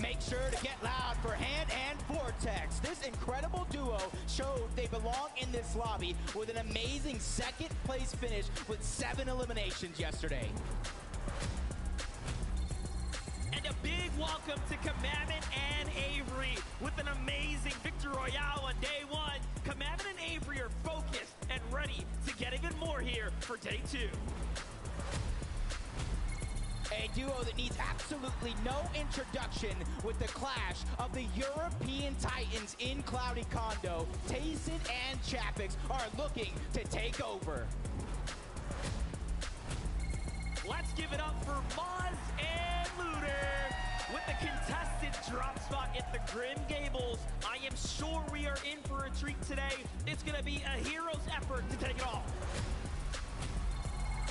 Make sure to get loud for Hand and Vortex. This incredible duo showed they belong in this lobby with an amazing second place finish with 7 eliminations yesterday. And a big welcome to Commandment and Avery with an amazing Victory Royale on day 1. Commandment and Avery are focused and ready to get even more here for day 2. A duo that needs absolutely no introduction with the clash of the European Titans in Cloudy Condo. Tayson and Chapix are looking to take over. Let's give it up for Moz and Looter with the contested drop spot at the Grim Gables. I am sure we are in for a treat today. It's going to be a hero's effort to take it all.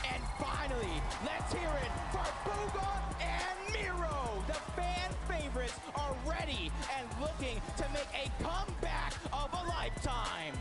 And finally, let's hear it for Booga and Miro. The fan favorites are ready and looking to make a comeback of a lifetime.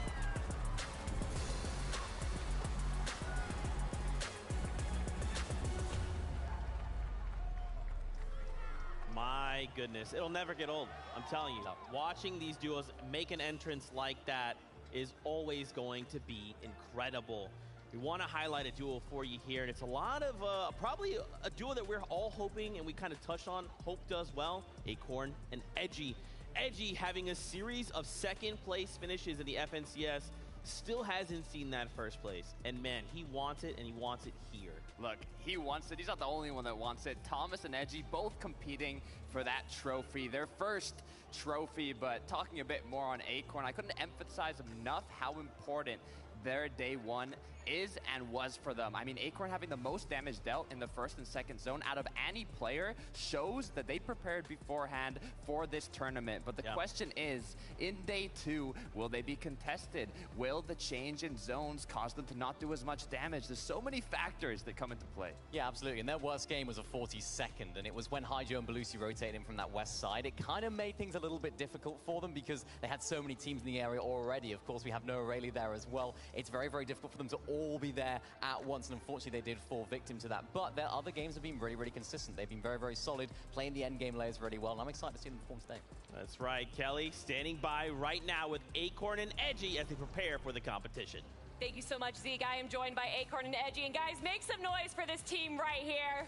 My goodness, it'll never get old. I'm telling you. Watching these duos make an entrance like that is always going to be incredible. We want to highlight a duo for you here, and it's a lot of, probably a duo that we're all hoping, and we kind of touched on, hope does well, Acorn and Edgy. Edgy having a series of second place finishes in the FNCS, still hasn't seen that first place. And man, he wants it, and he wants it here. Look, he wants it. He's not the only one that wants it. Thomas and Edgy both competing for that trophy, their first trophy. But talking a bit more on Acorn, I couldn't emphasize enough how important their day 1 is and was for them. I mean, Acorn having the most damage dealt in the first and second zone out of any player shows that they prepared beforehand for this tournament. But the question is, in day 2, will they be contested? Will the change in zones cause them to not do as much damage? There's so many factors that come into play. Yeah, absolutely. And their worst game was a 42nd, and it was when Haijo and Belusi rotated in from that west side. It kind of made things a little bit difficult for them because they had so many teams in the area already. Of course, we have Noah Rayleigh there as well. It's very, very difficult for them to all be there at once, and unfortunately they did fall victim to that. But their other games have been really, really consistent. They've been very, very solid, playing the end game layers really well, and I'm excited to see them perform today. That's right, Kelly standing by right now with Acorn and Edgy as they prepare for the competition. Thank you so much, Zeke. I am joined by Acorn and Edgy, and guys, make some noise for this team right here.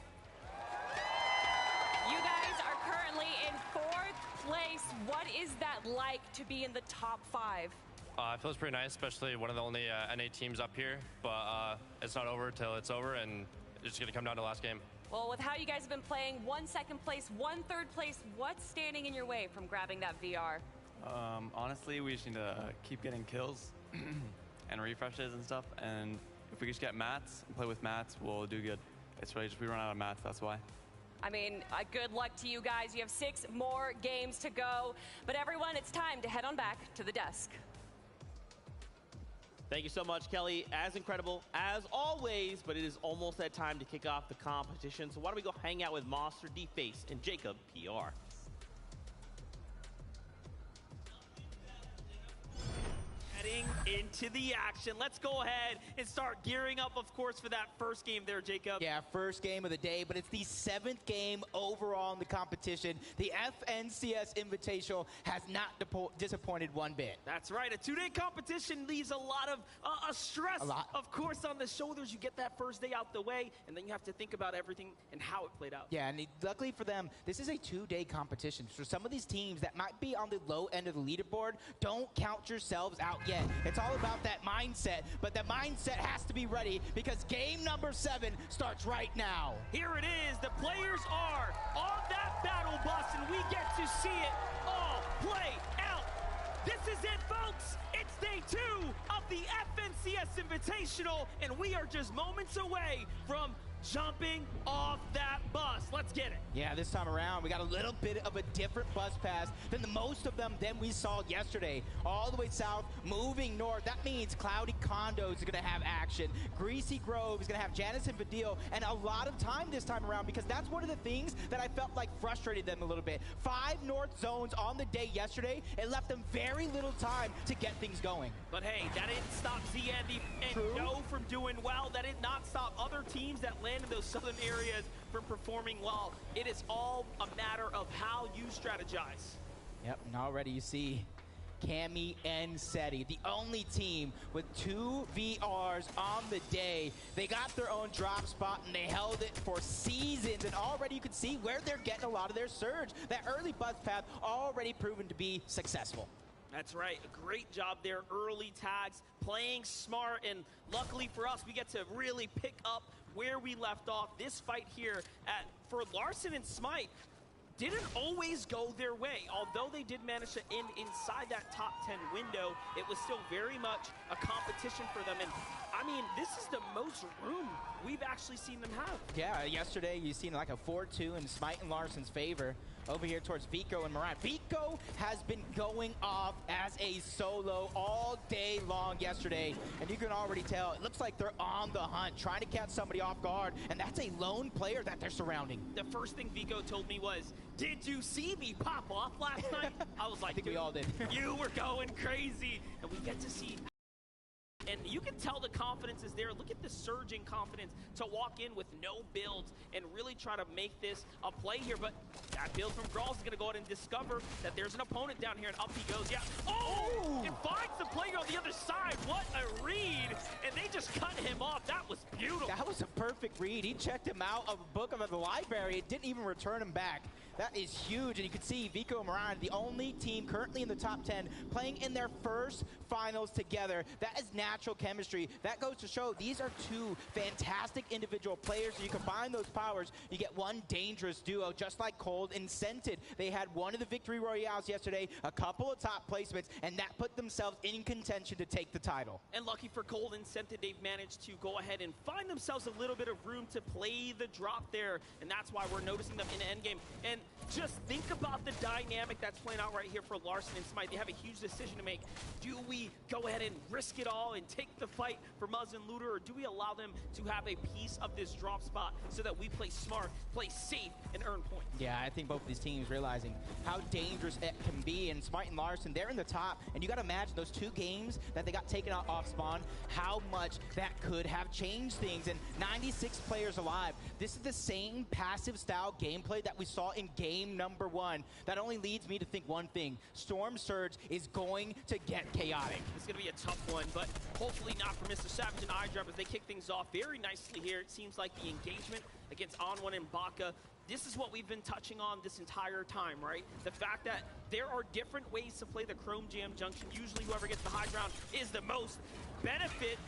You guys are currently in 4th place. What is that like to be in the top 5? It feels pretty nice, especially one of the only NA teams up here, but it's not over till it's over, and it's just going to come down to the last game. Well, with how you guys have been playing, 1 second place, 1 third place, what's standing in your way from grabbing that VR? Honestly, we just need to keep getting kills and refreshes and stuff, and if we just get mats and play with mats, we'll do good. It's really just we run out of mats, that's why. I mean, good luck to you guys. You have 6 more games to go, but everyone, it's time to head on back to the desk. Thank you so much, Kelly. As incredible as always, but it is almost that time to kick off the competition. So why don't we go hang out with Monster, D-Face, and Jacob PR. Heading into the action. Let's go ahead and start gearing up, of course, for that first game there, Jacob. Yeah, first game of the day, but it's the 7th game overall in the competition. The FNCS Invitational has not disappointed one bit. That's right. A 2-day competition leaves a lot of stress, of course, on the shoulders. You get that first day out the way, and then you have to think about everything and how it played out. Yeah, and luckily for them, this is a 2-day competition. For some of these teams that might be on the low end of the leaderboard, don't count yourselves out yet. It's all about that mindset, but the mindset has to be ready because game number 7 starts right now. Here it is. The players are on that battle bus, and we get to see it all play out. This is it, folks. It's day 2 of the FNCS Invitational, and we are just moments away from jumping off that bus. Let's get it. Yeah, this time around, we got a little bit of a different bus pass than the most of them than we saw yesterday. All the way south, moving north. That means Cloudy Condos is going to have action. Greasy Grove is going to have Janice and Vidil, and a lot of time this time around because that's one of the things that I felt like frustrated them a little bit. 5 north zones on the day yesterday. It left them very little time to get things going. But hey, that didn't stop ZN and No from doing well. That did not stop other teams that landed in those southern areas from performing well. It is all a matter of how you strategize. Yep, and already you see Cammy and Seti, the only team with 2 VRs on the day. They got their own drop spot and they held it for seasons, and already you can see where they're getting a lot of their surge. That early buzz path already proven to be successful. That's right, a great job there, early tags, playing smart, and luckily for us, we get to really pick up where we left off. This fight here for Larssen and Smite didn't always go their way. Although they did manage to end inside that top 10 window, it was still very much a competition for them. And I mean, this is the most room we've actually seen them have. Yeah, yesterday you seen like a 4-2 in Smite and Larssen's favor. Over here towards Vico and Moran. Vico has been going off as a solo all day long yesterday, and you can already tell it looks like they're on the hunt, trying to catch somebody off guard, and that's a lone player that they're surrounding. The first thing Vico told me was, "Did you see me pop off last night?" I was like, I think we all did. You were going crazy, and we get to see. And you can tell the confidence is there. Look at the surging confidence to walk in with no builds and really try to make this a play here. But that build from Gralls is going to go ahead and discover that there's an opponent down here, and up he goes. Yeah. Oh! It finds the player on the other side. What a read. And they just cut him off. That was beautiful. That was a perfect read. He checked him out of a book of the library. It didn't even return him back. That is huge, and you can see Vico and Moran, the only team currently in the top 10, playing in their first finals together. That is natural chemistry. That goes to show these are 2 fantastic individual players. You combine those powers, you get one dangerous duo, just like Cold and Scented. They had one of the victory royales yesterday, a couple of top placements, and that put themselves in contention to take the title. And lucky for Cold and Scented, they've managed to go ahead and find themselves a little bit of room to play the drop there, and that's why we're noticing them in the endgame. And just think about the dynamic that's playing out right here for Larssen and Smite. They have a huge decision to make. Do we go ahead and risk it all and take the fight for Muzz and Looter, or do we allow them to have a piece of this drop spot so that we play smart, play safe, and earn points? Yeah, I think both of these teams realizing how dangerous it can be, and Smite and Larssen, they're in the top, and you got to imagine those 2 games that they got taken out off spawn, how much that could have changed things, and 96 players alive. This is the same passive style gameplay that we saw in game number 1. That only leads me to think one thing: Storm Surge is going to get chaotic. It's going to be a tough one, but hopefully not for Mr. Savage and iDrop as they kick things off very nicely here. It seems like the engagement against On1 and Baka, this is what we've been touching on this entire time, right? The fact that there are different ways to play the Chrome Jam Junction. Usually whoever gets the high ground is the most benefit.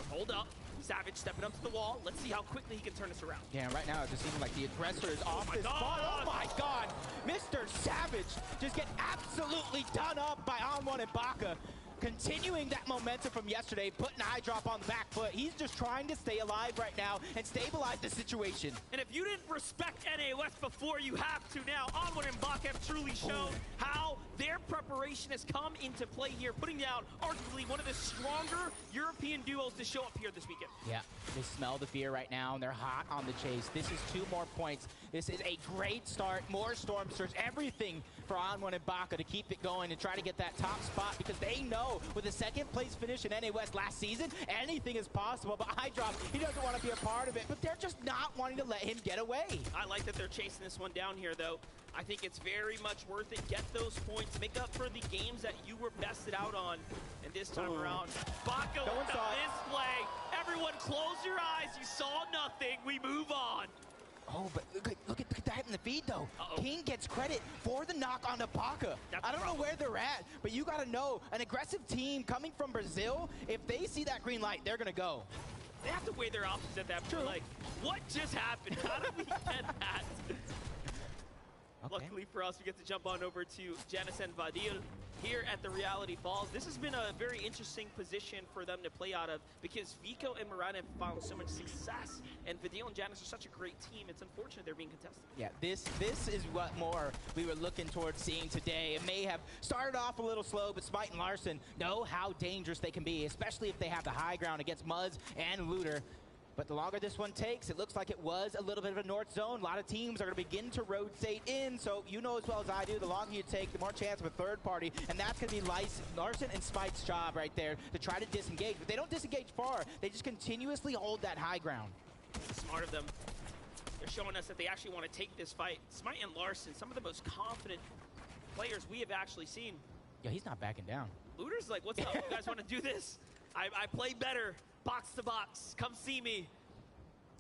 Hold up. Savage stepping up to the wall. Let's see how quickly he can turn this around. Yeah, right now it just seems like the aggressor is off this spot. Oh my god! Mr. Savage just get absolutely done up by On1 and Baka. Continuing that momentum from yesterday, putting iDrop on the back foot. He's just trying to stay alive right now and stabilize the situation. And if you didn't respect NA West before, you have to now. On1 and Baka have truly shown how their preparation has come into play here, putting down arguably one of the stronger European duos to show up here this weekend. Yeah, they smell the fear right now, and they're hot on the chase. This is 2 more points. This is a great start. More Storm Surge, everything for On1 and Baka to keep it going and try to get that top spot, because they know with a 2nd place finish in NA West last season, anything is possible. But iDrop, he doesn't want to be a part of it, but they're just not wanting to let him get away. I like that they're chasing this one down here, though. I think it's very much worth it. Get those points. Make up for the games that you were bested out on. And this time around, Baka with the display. Everyone close your eyes. You saw nothing. We move on. Oh, but look at that in the feed, though. King gets credit for the knock on the Baka. I don't know where they're at, but you got to know, an aggressive team coming from Brazil, if they see that green light, they're going to go. They have to weigh their options at that point. Like, what just happened? How did we get that? Okay. Luckily for us, we get to jump on over to Janice and Vadil here at the Reality Falls. This has been a very interesting position for them to play out of, because Vico and Moran have found so much success, and Vadil and Janice are such a great team. It's unfortunate they're being contested. Yeah, this is what more we were looking towards seeing today. It may have started off a little slow, but Smite and Larssen know how dangerous they can be, especially if they have the high ground against Muzz and Looter. But the longer this one takes, it looks like it was a little bit of a north zone. A lot of teams are going to begin to rotate in, so you know as well as I do, the longer you take, the more chance of a third party, and that's going to be Larssen and Smite's job right there to try to disengage. But they don't disengage far. They just continuously hold that high ground. Smart of them. They're showing us that they actually want to take this fight. Smite and Larson, some of the most confident players we have actually seen. Yeah, he's not backing down. Looter's like, what's up? You guys want to do this? I play better, box to box. Come see me.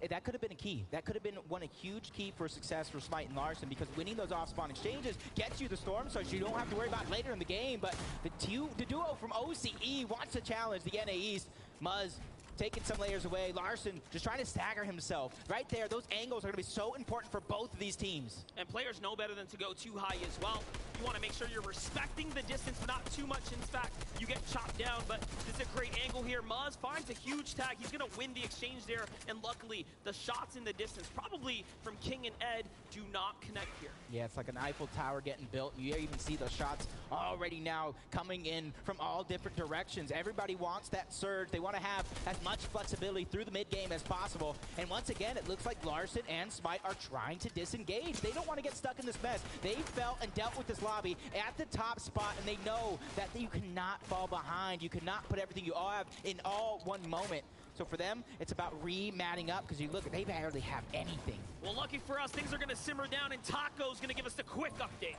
That could have been a key. That could have been a huge key for success for Smite and Larson, because winning those off-spawn exchanges gets you the Storm, so you don't have to worry about it later in the game. But the duo from OCE wants to challenge the NA East. Muzz taking some layers away. Larson just trying to stagger himself. Right there, those angles are going to be so important for both of these teams. And players know better than to go too high as well. You want to make sure you're respecting the distance, but not too much. In fact, you get chopped down, but this is a great angle here. Muzz finds a huge tag. He's going to win the exchange there, and luckily, the shots in the distance, probably from King and Ed, do not connect here. Yeah, it's like an Eiffel Tower getting built. You even see those shots already now coming in from all different directions. Everybody wants that surge. They want to have as much flexibility through the mid-game as possible. And once again, it looks like Larson and Smite are trying to disengage. They don't want to get stuck in this mess. They felt and dealt with this lobby at the top spot, and they know that you cannot fall behind. You cannot put everything you all have in all one moment. So for them, it's about re-matting up, because you look, they barely have anything. Well, lucky for us, things are going to simmer down, and Taco's going to give us the quick update.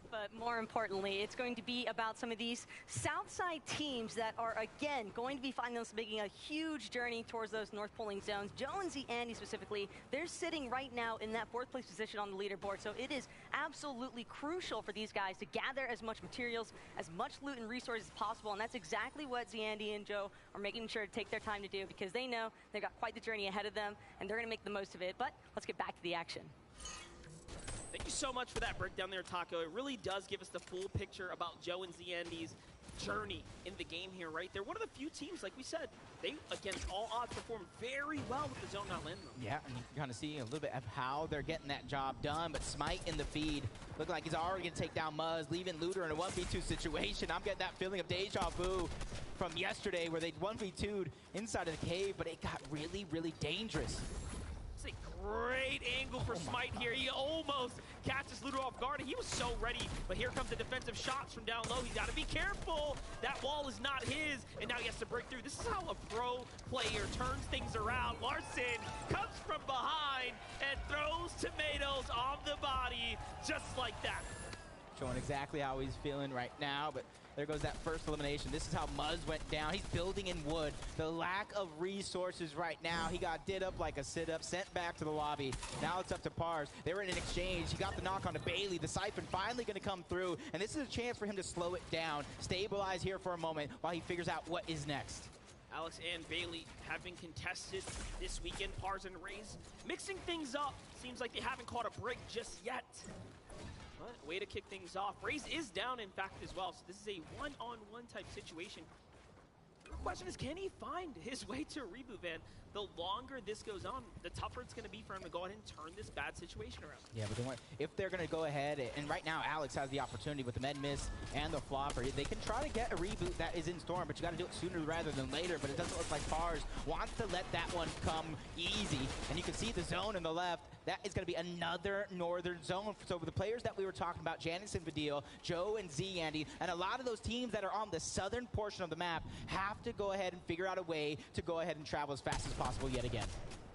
But more importantly, it's going to be about some of these Southside teams that are, again, going to be finding themselves making a huge journey towards those North polling zones. Joe and Andy specifically, they're sitting right now in that 4th place position on the leaderboard. So it is absolutely crucial for these guys to gather as much materials, as much loot and resources as possible. And that's exactly what Andy and Joe are making sure to take their time to do, because they know they've got quite the journey ahead of them, and they're going to make the most of it. But let's get back to the action. Thank you so much for that breakdown there, Taco. It really does give us the full picture about Joe and Zandy's journey in the game here, right? They're one of the few teams, like we said, they, against all odds, perform very well with the zone not landing them. Yeah, and you can kind of see a little bit of how they're getting that job done, but Smite in the feed, looking like he's already going to take down Muzz, leaving Looter in a 1v2 situation. I'm getting that feeling of deja vu from yesterday where they 1v2'd inside of the cave, but it got really, really dangerous. It's a great angle for Smite here. He almost catches Looter off guard. He was so ready, but here comes the defensive shots from down low. He's got to be careful. That wall is not his, and now he has to break through. This is how a pro player turns things around. Larson comes from behind and throws tomatoes on the body just like that. Showing exactly how he's feeling right now, but there goes that first elimination. This is how Muzz went down. He's building in wood. The lack of resources right now. He got did up like a sit-up, sent back to the lobby. Now it's up to Pars. They were in an exchange. He got the knock on to Bailey. The Siphon finally going to come through, and this is a chance for him to slow it down, stabilize here for a moment while he figures out what is next. Alex and Bailey have been contested this weekend. Pars and Raze mixing things up. Seems like they haven't caught a break just yet. But way to kick things off. Raze is down, in fact, as well. So this is a one-on-one type situation. The question is, can he find his way to a reboot, Van? The longer this goes on, the tougher it's going to be for him to go ahead and turn this bad situation around. Yeah, but if they're going to go ahead, and right now Alex has the opportunity with the med miss and the flopper, they can try to get a reboot that is in Storm, but you got to do it sooner rather than later. But it doesn't look like Pars wants to let that one come easy. And you can see the zone on the left. That is going to be another northern zone. So the players that we were talking about, Janice and Vadil, Joe and Andy, and a lot of those teams that are on the southern portion of the map have to go ahead and figure out a way to go ahead and travel as fast as possible yet again.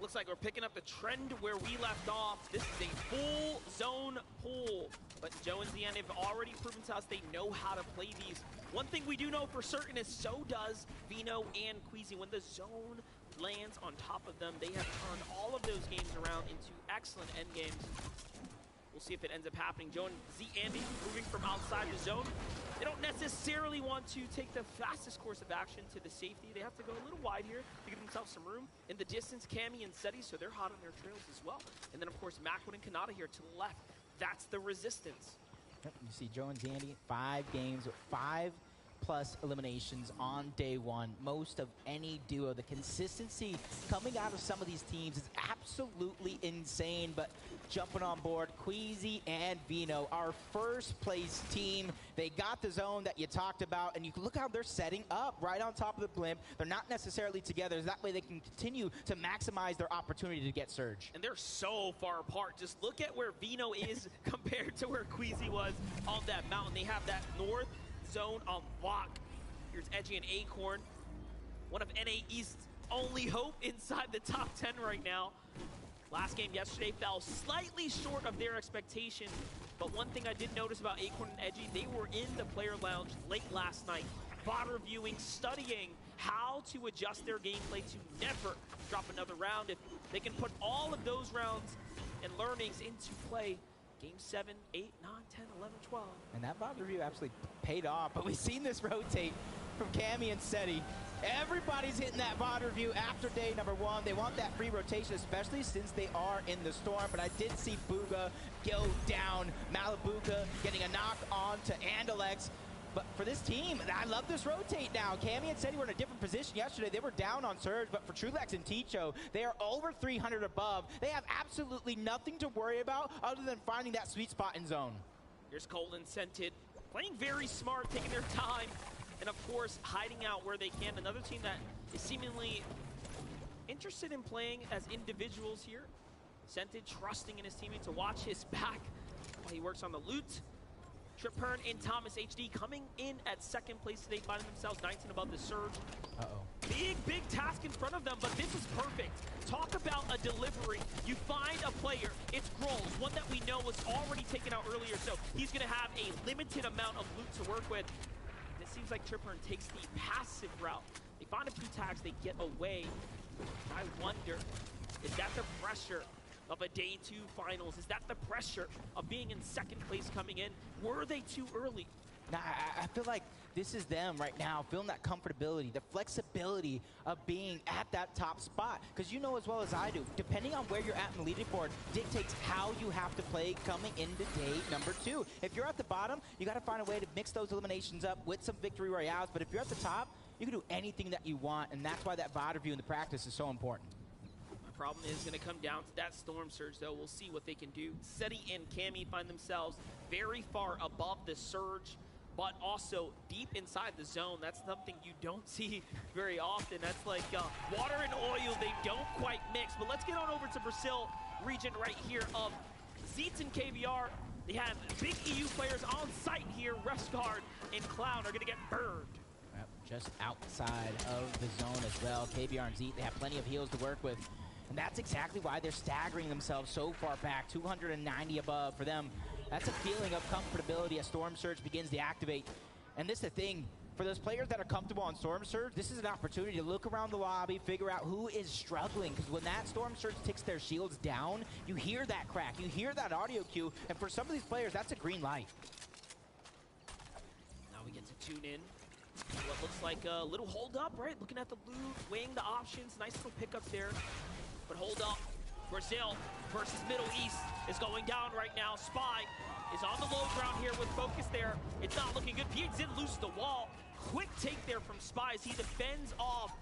Looks like we're picking up the trend where we left off. This is a full zone pool. But Joe and Zian have already proven to us they know how to play these. One thing we do know for certain is so does Vino and Queasy. When the zone lands on top of them, they have turned all of those games around into excellent end games. We'll see if it ends up happening. Joe and Andy moving from outside the zone. They don't necessarily want to take the fastest course of action to the safety. They have to go a little wide here to give themselves some room. In the distance, Cammy and Seti, so they're hot on their trails as well. And then, of course, Macwood and Kanata here to the left. That's the resistance. Yep, you see Joe and Zandy, 5 games, 5+ eliminations on day one. Most of any duo. The consistency coming out of some of these teams is absolutely insane, but jumping on board, Queasy and Vino, our first place team. They got the zone that you talked about, and you can look how they're setting up right on top of the blimp. They're not necessarily together. That way they can continue to maximize their opportunity to get Surge. And they're so far apart. Just look at where Vino is compared to where Queasy was on that mountain. They have that north zone on lock. Here's Edgy and Acorn, one of NA East's only hope inside the top 10 right now. Last game yesterday fell slightly short of their expectation, but one thing I did notice about Acorn and Edgy, they were in the player lounge late last night, VOD reviewing, studying how to adjust their gameplay to never drop another round. If they can put all of those rounds and learnings into play, Game 7, 8, 9, 10, 11, 12. And that VOD review actually paid off, but we've seen this rotate from Cammy and Seti. Everybody's hitting that VOD review after day number 1. They want that free rotation, especially since they are in the storm. But I did see Booga go down. Malibuka getting a knock on to Andalex. But for this team, I love this rotate now. Cammy and Seti were in a different position yesterday. They were down on Surge, but for Trulex and Ticho, they are over 300 above. They have absolutely nothing to worry about other than finding that sweet spot in zone. Here's Colin Scented, playing very smart, taking their time, and of course, hiding out where they can. Another team that is seemingly interested in playing as individuals here. Scented trusting in his teammate to watch his back while he works on the loot. Tripern and Thomas HD coming in at second place today, finding themselves 19 above the Surge. Big task in front of them, but this is perfect. Talk about a delivery. You find a player, it's Grolls, one that we know was already taken out earlier, so he's gonna have a limited amount of loot to work with. And it seems like Tripern takes the passive route. They find a few tags, they get away. I wonder, is that the pressure of a day 2 finals? Is that the pressure of being in second place coming in? Were they too early? Nah, I feel like this is them right now, feeling that comfortability, the flexibility of being at that top spot. Because you know as well as I do, depending on where you're at in the leaderboard dictates how you have to play coming into day number 2. If you're at the bottom, you got to find a way to mix those eliminations up with some victory royales. But if you're at the top, you can do anything that you want, and that's why that VOD review in the practice is so important. Problem is going to come down to that Storm Surge, though. We'll see what they can do. Seti and Cammy find themselves very far above the Surge, but also deep inside the zone. That's something you don't see very often. That's like water and oil. They don't quite mix. But let's get on over to Brazil region right here of Zeets and KVR. They have big EU players on site here. Refsguard and Clown are going to get burned. Just outside of the zone as well. KVR and Zeet, they have plenty of heals to work with. And that's exactly why they're staggering themselves so far back, 290 above for them. That's a feeling of comfortability as Storm Surge begins to activate. And this is the thing, for those players that are comfortable on Storm Surge, this is an opportunity to look around the lobby, figure out who is struggling, because when that Storm Surge takes their shields down, you hear that crack, you hear that audio cue, and for some of these players, that's a green light. Now we get to tune in. What looks like a little hold up, right? Looking at the loot, weighing the options, nice little pickup there. But hold up, Brazil versus Middle East is going down right now. Spy is on the low ground here with focus there. It's not looking good. PHZin loses the wall. Quick take there from Spy as he defends off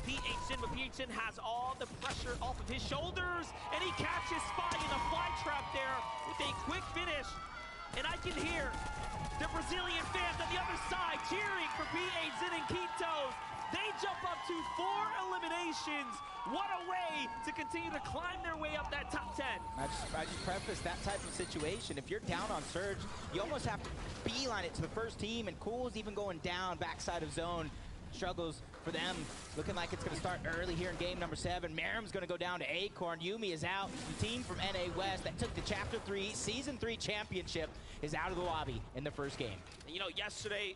PHZin, but PHZin has all the pressure off of his shoulders, and he catches Spy in a fly trap there with a quick finish. And I can hear the Brazilian fans on the other side cheering for PHZin and Quitos. They jump up to 4 eliminations. What a way to continue to climb their way up that top 10. I just preface that type of situation. If you're down on Surge, you almost have to beeline it to the first team, and Cool's even going down backside of zone. Struggles for them. Looking like it's going to start early here in game number 7. Merrim's going to go down to Acorn. Yumi is out. The team from NA West that took the Chapter 3 Season 3 championship is out of the lobby in the first game. And you know, yesterday,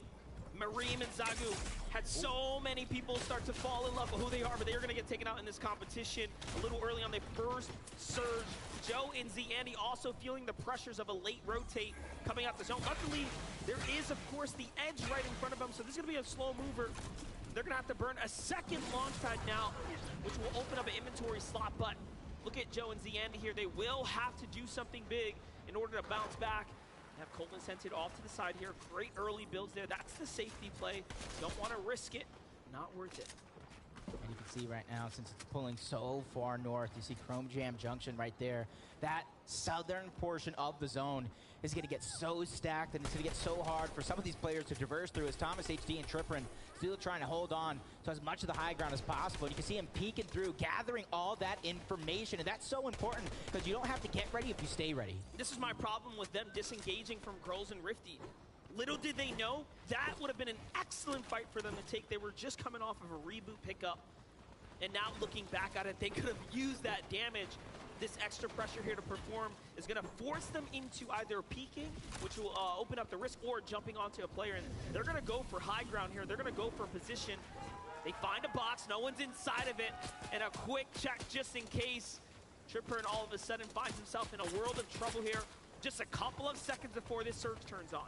Mareem and Zagu had so many people start to fall in love with who they are, but they are going to get taken out in this competition a little early on their first Surge. Joe and Zandy also feeling the pressures of a late rotate coming out the zone. Luckily, there is, of course, the edge right in front of them, so this is going to be a slow mover. They're going to have to burn a second launch pad now, which will open up an inventory slot, but look at Joe and Zandy here. They will have to do something big in order to bounce back. Have Colton Scented off to the side here. Great early builds there. That's the safety play. Don't want to risk it. Not worth it. And you can see right now, since it's pulling so far north, you see Chrome Jam Junction right there. That southern portion of the zone is going to get so stacked, and it's going to get so hard for some of these players to traverse through, as Thomas HD and Triprin still trying to hold on to as much of the high ground as possible. And you can see him peeking through, gathering all that information, and that's so important because you don't have to get ready if you stay ready. This is my problem with them disengaging from Grolls and Rifty. Little did they know, that would have been an excellent fight for them to take. They were just coming off of a reboot pickup. And now looking back at it, they could have used that damage. This extra pressure here to perform is going to force them into either peeking, which will open up the risk, or jumping onto a player. And they're going to go for high ground here. They're going to go for position. They find a box. No one's inside of it. And a quick check just in case. Tripper and all of a sudden finds himself in a world of trouble here. Just a couple of seconds before this surge turns on.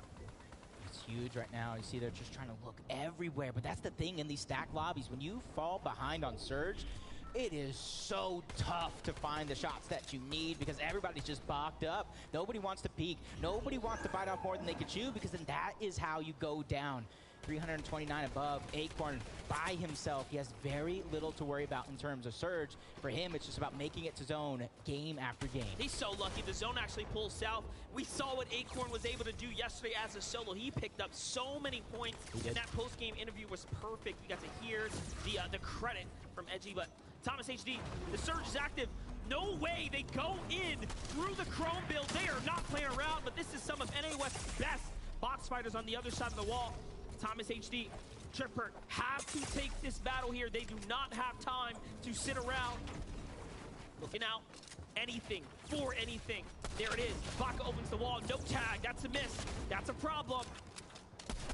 It's huge right now. You see they're just trying to look everywhere. But that's the thing in these stack lobbies. When you fall behind on surge, it is so tough to find the shots that you need because everybody's just boxed up. Nobody wants to peek. Nobody wants to bite off more than they can chew because then that is how you go down. 329 above, Acorn by himself. He has very little to worry about in terms of surge. For him, it's just about making it to zone game after game. He's so lucky. The zone actually pulls south. We saw what Acorn was able to do yesterday as a solo. He picked up so many points. And that post-game interview was perfect. We got to hear the credit from Edgy, but Thomas HD, the surge is active. No way they go in through the Chrome build. They are not playing around, but this is some of NA West's best box fighters on the other side of the wall. Thomas HD, Tripper have to take this battle here. They do not have time to sit around. Looking out, anything for anything. There it is. Baka opens the wall. No tag. That's a miss. That's a problem.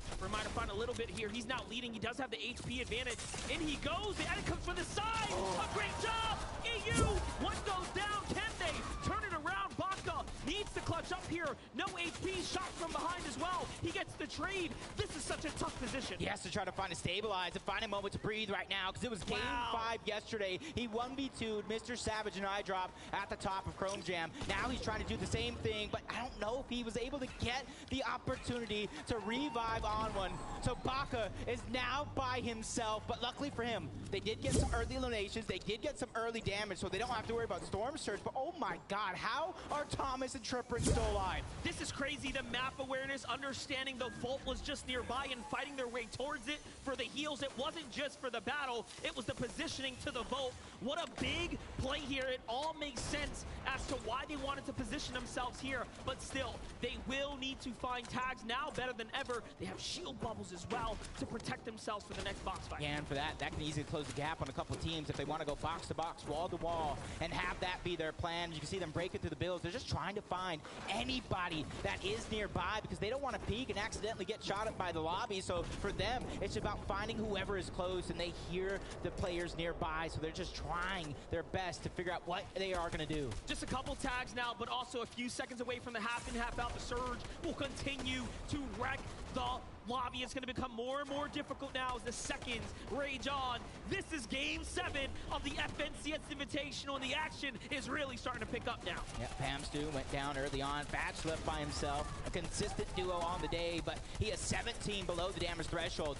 Tripper might have found a little bit here. He's now leading. He does have the HP advantage. In he goes. The edit comes from the side. A great job. EU. One goes down. Can they turn it around? Baka needs to clutch up here. No HP. Shot from behind as well. He gets the trade. This is such a tough position. He has to try to find a stabilize and find a moment to breathe right now because it was game 5 yesterday. He 1v2'd Mr. Savage and iDrop at the top of Chrome Jam. Now he's trying to do the same thing, but I don't know if he was able to get the opportunity to revive on one. So Baka is now by himself, but luckily for him, they did get some early eliminations. They did get some early damage, so they don't have to worry about Storm Surge. But oh my God, how are Thomas and Tripper still alive? This is crazy. The map awareness, understanding the vault was just nearby and fighting their way towards it for the heals. It wasn't just for the battle, it was the positioning to the vault. What a big play here. It all makes sense as to why they wanted to position themselves here, but still, they will need to find tags now better than ever. They have shield bubbles as well to protect themselves for the next box fight. Yeah, and for that can easily close the gap on a couple of teams if they want to go box to box, wall to wall, and have that be their plan. You can see them breaking through the builds. They're just trying to find anybody that is nearby because they don't want to peek and accidentally get shot at by the lobby. So for them, it's about finding whoever is close, and they hear the players nearby, so they're just trying their best to figure out what they are going to do. Just a couple tags now, but also a few seconds away from the half in, half out. The surge will continue to wreck the lobby. It's going to become more and more difficult now as the seconds rage on. This is game 7 of the FNCS Invitational, and the action is really starting to pick up now. Yeah, Pam Stu went down early on. Batch left by himself. A consistent duo on the day, but he is 17 below the damage threshold.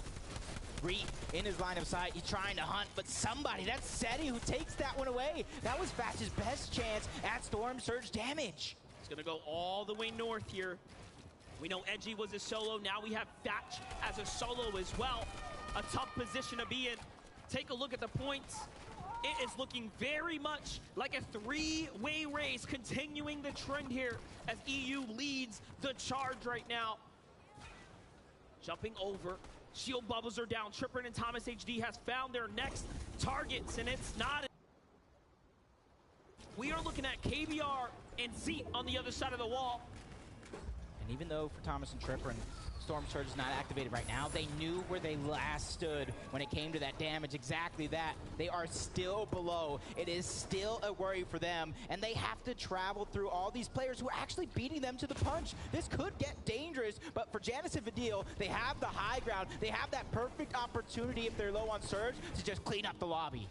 Reap in his line of sight. He's trying to hunt, but somebody, that's Seti, who takes that one away. That was Batch's best chance at Storm Surge damage. It's going to go all the way north here. We know Edgy was a solo. Now we have Thatch as a solo as well. A tough position to be in. Take a look at the points. It is looking very much like a 3-way race, continuing the trend here as EU leads the charge right now. Jumping over. Shield bubbles are down. Tripper and Thomas HD has found their next targets, and it's not. We are looking at KBR and Zeet on the other side of the wall. And even though for Thomas and Tripper and Storm Surge is not activated right now, they knew where they last stood when it came to that damage. Exactly that. They are still below. It is still a worry for them, and they have to travel through all these players who are actually beating them to the punch. This could get dangerous, but for Janice and Vidil, they have the high ground. They have that perfect opportunity if they're low on Surge to just clean up the lobby.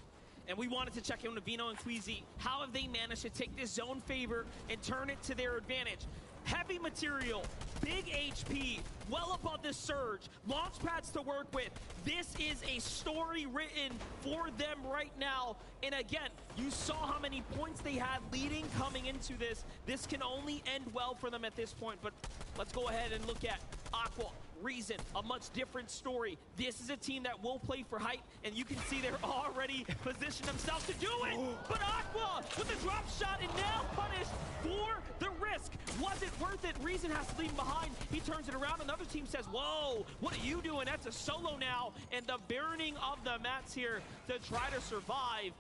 And we wanted to check in with Vino and Queasy. How have they managed to take this zone favor and turn it to their advantage? Heavy material, big HP, well above the surge, launch pads to work with. This is a story written for them right now. And again, you saw how many points they had leading coming into this. This can only end well for them at this point. But let's go ahead and look at Aqua. Reason, a much different story. This is a team that will play for height, and you can see they're already positioned themselves to do it. But Aqua with a drop shot and now punished for the risk. Was it worth it? Reason has to leave him behind. He turns it around. Another team says, whoa, what are you doing? That's a solo now. And the burning of the mats here to try to survive.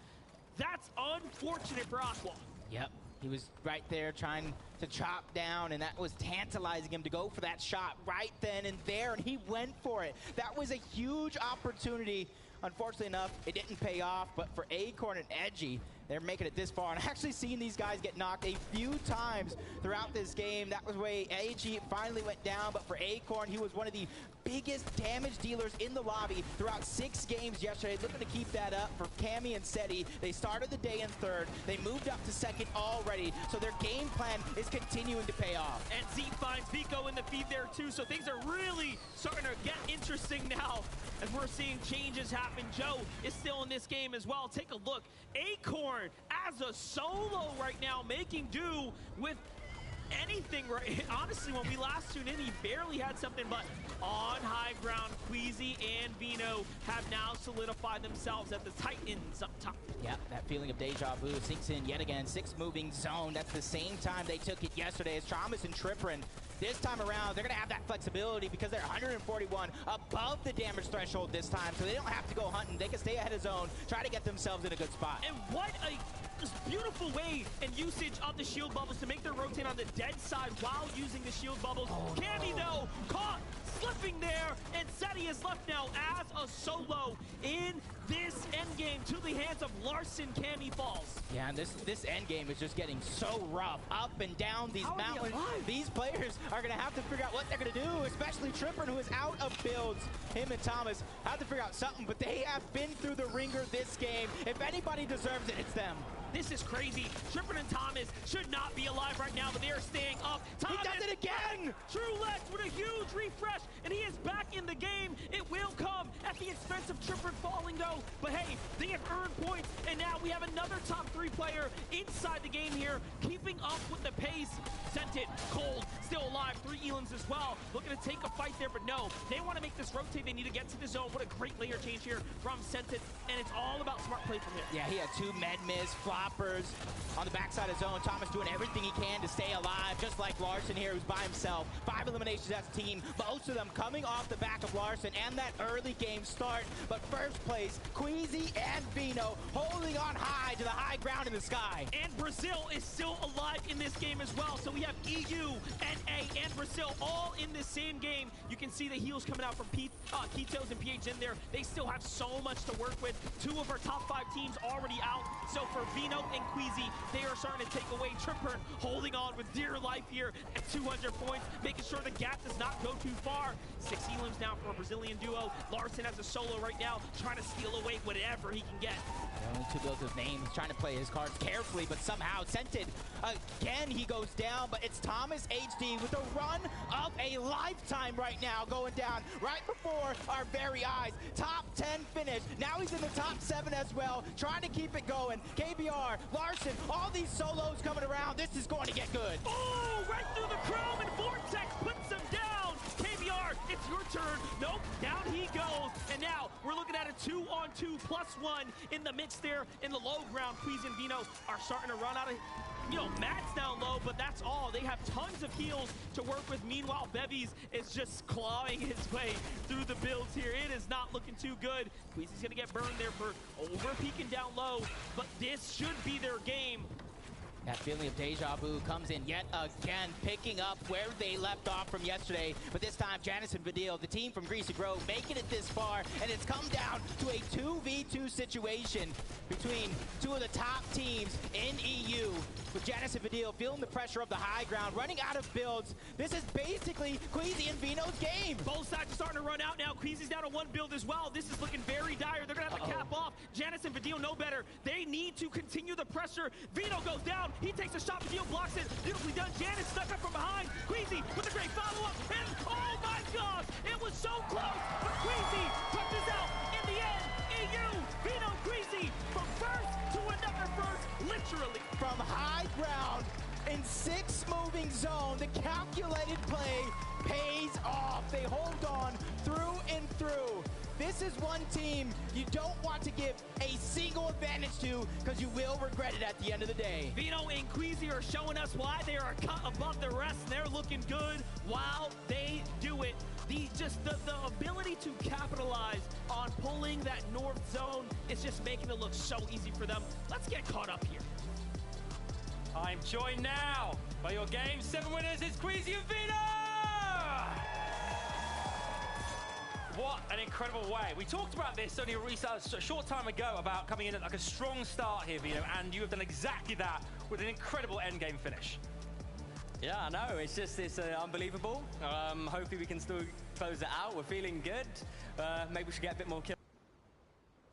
That's unfortunate for Aqua. Yep. He was right there trying to chop down, and that was tantalizing him to go for that shot right then and there, and he went for it. That was a huge opportunity. Unfortunately enough, it didn't pay off, but for Acorn and Edgy, they're making it this far. And I've actually seen these guys get knocked a few times throughout this game. That was where Edgy finally went down, but for Acorn, he was one of the biggest damage dealers in the lobby throughout 6 games yesterday. Looking to keep that up for Cammy and Seti. They started the day in 3rd. They moved up to 2nd already, so their game plan is continuing to pay off. And Z finds Vico in the feed there too, so things are really starting to get interesting now as we're seeing changes happen. Joe is still in this game as well. Take a look. Acorn as a solo right now, making do with anything, right? Honestly, when we last tuned in, he barely had something, but on high ground, Queasy and Vino have now solidified themselves at the Titans up top. Yeah, that feeling of deja vu sinks in yet again. 6 moving zone. That's the same time they took it yesterday as Thomas and Triprin. This time around, they're going to have that flexibility because they're 141 above the damage threshold this time, so they don't have to go hunting. They can stay ahead of zone, try to get themselves in a good spot. And what a beautiful way and usage of the shield bubbles to make their rotate on the dead side while using the shield bubbles. Cammy, though, caught slipping there, and Seti is left now as a solo in this endgame to the hands of Larson. Cammy falls. Yeah, and this endgame is just getting so rough. Up and down these mountains. These players are going to have to figure out what they're going to do, especially Tripper, who is out of builds. Him and Thomas have to figure out something, but they have been through the ringer this game. If anybody deserves it, it's them. This is crazy. Tripper and Thomas should not be alive right now, but they are staying up. Thomas, he does it again! True Lex with a huge refresh, and he is back in the game. It will come at the expense of Tripper falling, though. But hey, they have earned points, and now we have another top 3 player inside the game here, keeping up with the pace. Scented, Cold, still alive. 3 Elans as well. Looking to take a fight there, but no. They want to make this rotate. They need to get to the zone. What a great layer change here from Scented, and it's all about smart play from him. Yeah, he had 2 med miss, floppers on the backside of zone. Thomas doing everything he can to stay alive, just like Larson here, who's by himself. 5 eliminations as a team, most of them coming off the back of Larson and that early game start. But first place, Queasy and Vino holding on high to the high ground in the sky. And Brazil is still alive in this game as well. So we have EU, NA, and Brazil all in the same game. You can see the heals coming out from Kitos and PH in there. They still have so much to work with. 2 of our top 5 teams already out. So for Vino and Queasy, they are starting to take away. Tripper holding on with dear life here at 200 points, making sure the gap does not go too far. 6 Elims now for a Brazilian duo. Larson has a solo right now, trying to steal away whatever he can get. Only 2 builds his name. He's trying to play his cards carefully, but somehow Scented again, he goes down. But it's Thomas HD with a run of a lifetime right now, going down right before our very eyes. Top 10 finish. Now he's in the top 7 as well, trying to keep it going. KBR, Larson, all these solos coming around. This is going to get good. Oh, right through the chrome, and Vortex puts him down. KBR, it's your turn. Nope, down he goes. And now we're looking at a 2-on-2 +1 in the mix there in the low ground. Queasy and Vino are starting to run out of, Matt's down low, but that's all. They have tons of heals to work with. Meanwhile, Bevies is just clawing his way through the builds here. It is not looking too good. Queasy's gonna get burned there for over peeking down low, but this should be their game. That feeling of deja vu comes in yet again, picking up where they left off from yesterday. But this time, Janice and Vidil, the team from Greasy Grove, making it this far. And it's come down to a 2v2 situation between 2 of the top teams in EU. With Janice and Vidil feeling the pressure of the high ground, running out of builds. This is basically Queasy and Vino's game. Both sides are starting to run out now. Queasy's down to 1 build as well. This is looking very dire. They're going to have to cap off. Janice and Vidil know better. They need to continue the pressure. Vino goes down. He takes a shot. Vidil blocks it. Beautifully done. Janice stuck up from behind. Queasy with a great follow-up. And oh my gosh, it was so close. But Queasy touches out in the end. EU, Vino, Queasy from first to another first, literally. From high ground in 6 moving zone, the calculated play pays off. They hold on through and through. this is one team you don't want to give a single advantage to because you will regret it at the end of the day. Vino and Queasy are showing us why they are a cut above the rest. They're looking good while they do it. The ability to capitalize on pulling that north zone is just making it look so easy for them. Let's get caught up here. I'm joined now by your Game 7 winners. It's Queasy and Vino! What an incredible way. We talked about this only a short time ago about coming in at like a strong start here, Vino, and you have done exactly that with an incredible endgame finish. Yeah, I know. It's unbelievable. Hopefully we can still close it out. We're feeling good. Maybe we should get a bit more kill.